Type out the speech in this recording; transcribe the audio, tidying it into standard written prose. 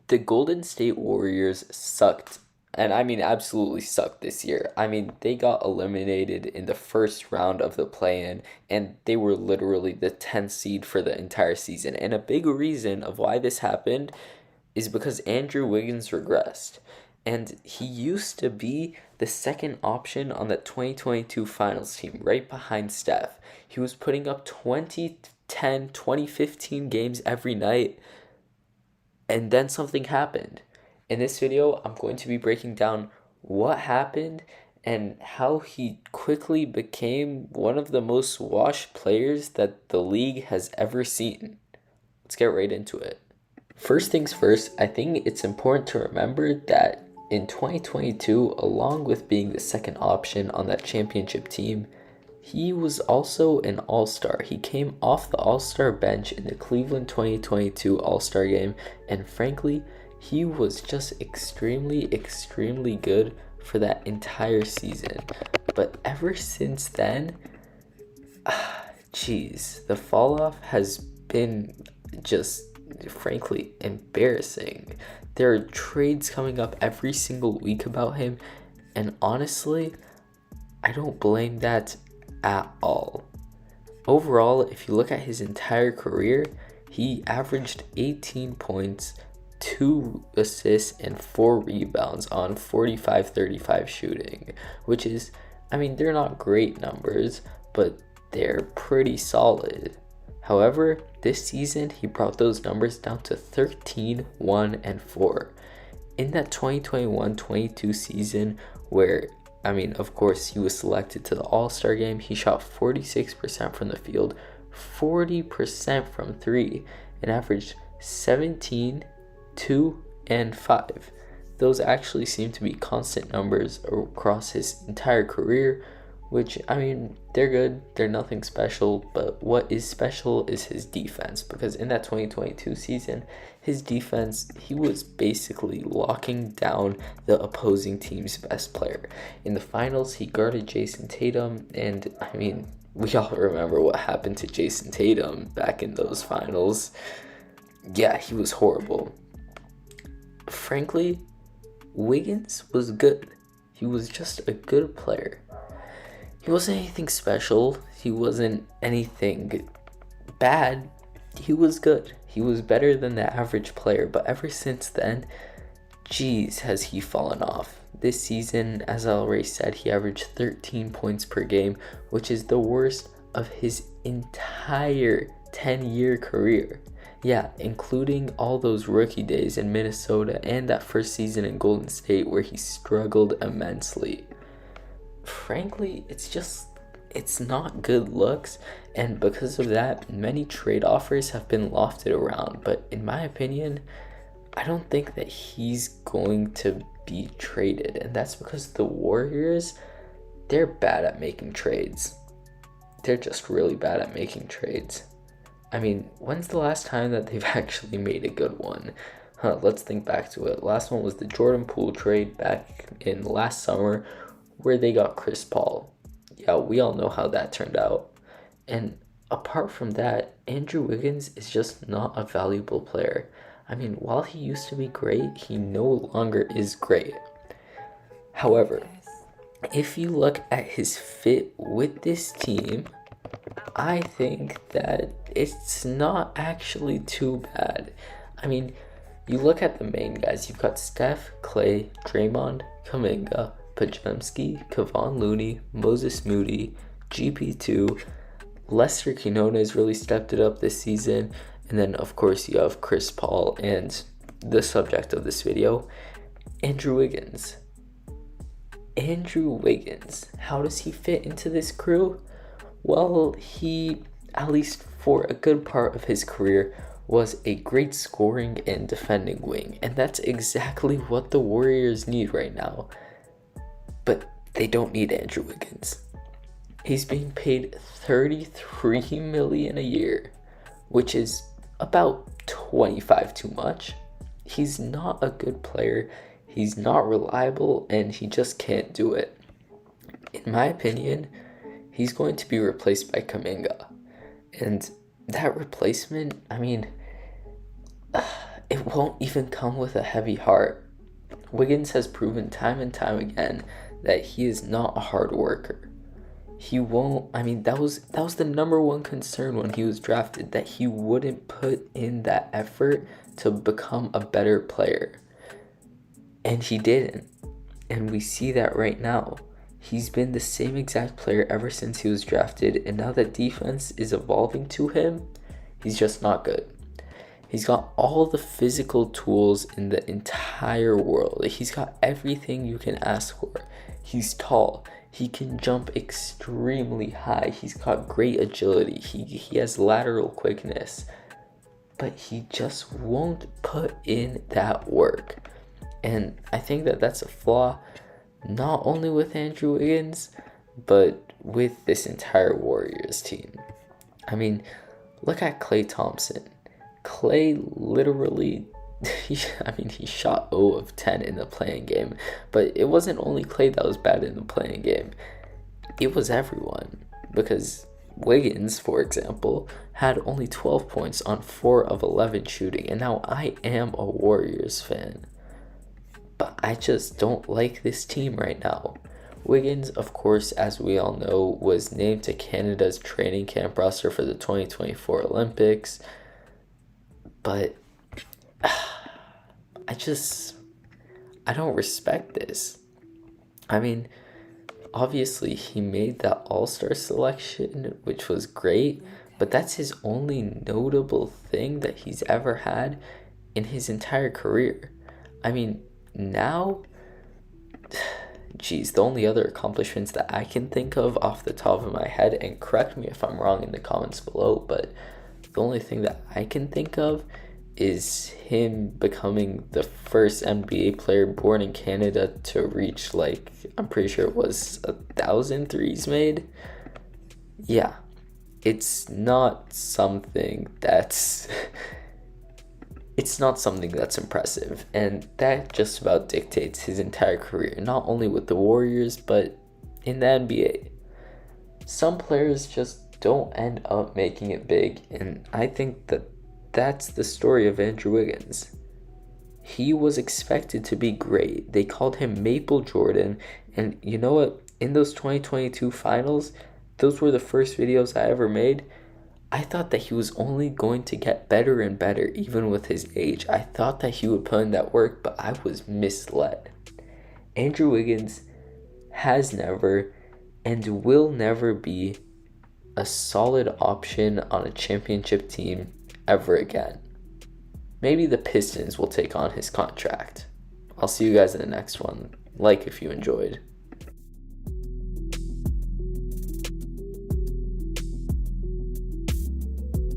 The Golden State Warriors sucked, and I mean absolutely sucked this year. I mean, they got eliminated in the first round of the play-in, and they were literally the 10th seed for the entire season. And a big reason of why this happened is because Andrew Wiggins regressed. And he used to be the second option on the 2022 finals team, right behind Steph. He was putting up 2010, 2015 games every night, and then something happened. In this video, I'm going to be breaking down what happened and how he quickly became one of the most washed players that the league has ever seen. Let's get right into it. First things first, I think it's important to remember that in 2022, along with being the second option on that championship team, he was also an all-star. He came off the all-star bench in the Cleveland 2022 all-star game, and frankly, he was just extremely, extremely good for that entire season. But ever since then, the fall off has been just frankly embarrassing. There are trades coming up every single week about him, and honestly, I don't blame that at all. Overall, if you look at his entire career, he averaged 18 points, 2 assists, and 4 rebounds on 45-35 shooting, which is, I mean, they're not great numbers, but they're pretty solid. However, this season he brought those numbers down to 13, 1, and 4. In that 2021-22 season where, I mean, of course, he was selected to the All-Star game, he shot 46% from the field, 40% from 3, and averaged 17, 2, and 5. Those actually seem to be constant numbers across his entire career, which, I mean, they're good, they're nothing special, but what is special is his defense, because in that 2022 season, his defense, he was basically locking down the opposing team's best player. In the finals, he guarded Jason Tatum, and, I mean, we all remember what happened to Jason Tatum back in those finals. Yeah, he was horrible. Frankly, Wiggins was good. He was just a good player. He wasn't anything special. He wasn't anything bad. He was good. He was better than the average player. But ever since then, has he fallen off. This season, as I already said, he averaged 13 points per game, which is the worst of his entire 10-year career. Yeah, including all those rookie days in Minnesota and that first season in Golden State where he struggled immensely. Frankly, it's not good looks, and because of that, many trade offers have been lofted around, but in my opinion, I don't think that he's going to be traded, and that's because the Warriors, they're bad at making trades. They're just really bad at making trades. I mean, when's the last time that they've actually made a good one? Let's think back to it. Last one was the Jordan Poole trade back in last summer, where they got Chris Paul. Yeah, we all know how that turned out. And apart from that, Andrew Wiggins is just not a valuable player. I mean, while he used to be great, he no longer is great. However, if you look at his fit with this team, I think that it's not actually too bad. I mean, you look at the main guys. You've got Steph, Clay, Draymond, Kuminga, Podziemski, Kevon Looney, Moses Moody, GP2, Lester Quinones has really stepped it up this season, and then of course you have Chris Paul and the subject of this video, Andrew Wiggins. Andrew Wiggins, how does he fit into this crew? Well, he, at least for a good part of his career, was a great scoring and defending wing, and that's exactly what the Warriors need right now. But they don't need Andrew Wiggins. He's being paid $33 million a year, which is about 25 too much. He's not a good player, he's not reliable, and he just can't do it. In my opinion, he's going to be replaced by Kuminga. And that replacement, I mean, it won't even come with a heavy heart. Wiggins has proven time and time again that he is not a hard worker. He won't, I mean, that was the number one concern when he was drafted, that he wouldn't put in that effort to become a better player. And he didn't. And we see that right now. He's been the same exact player ever since he was drafted, and now that defense is evolving to him, he's just not good. He's got all the physical tools in the entire world. He's got everything you can ask for. He's tall. He can jump extremely high. He's got great agility. He has lateral quickness. But he just won't put in that work. And I think that that's a flaw not only with Andrew Wiggins, but with this entire Warriors team. I mean, look at Klay Thompson. Klay literally, he shot 0 of 10 in the playing game. But it wasn't only Klay that was bad in the playing game. It was everyone. Because Wiggins, for example, had only 12 points on 4 of 11 shooting. And now I am a Warriors fan. But I just don't like this team right now. Wiggins, of course, as we all know, was named to Canada's training camp roster for the 2024 Olympics. But I don't respect this. I mean, obviously he made that All-Star selection, which was great, but that's his only notable thing that he's ever had in his entire career. I mean, now, the only other accomplishments that I can think of off the top of my head, and correct me if I'm wrong in the comments below, but the only thing that I can think of is him becoming the first NBA player born in Canada to reach, like, I'm pretty sure it was 1,000 threes made. Yeah, it's not something that's impressive, and that just about dictates his entire career, not only with the Warriors, but in the NBA. Some players just don't end up making it big, and I think that that's the story of Andrew Wiggins. He was expected to be great. They called him Maple Jordan, and you know what? In those 2022 finals, those were the first videos I ever made. I thought that he was only going to get better and better, even with his age. I thought that he would put in that work, but I was misled. Andrew Wiggins has never and will never be a solid option on a championship team ever again. Maybe the Pistons will take on his contract. I'll see you guys in the next one. Like if you enjoyed.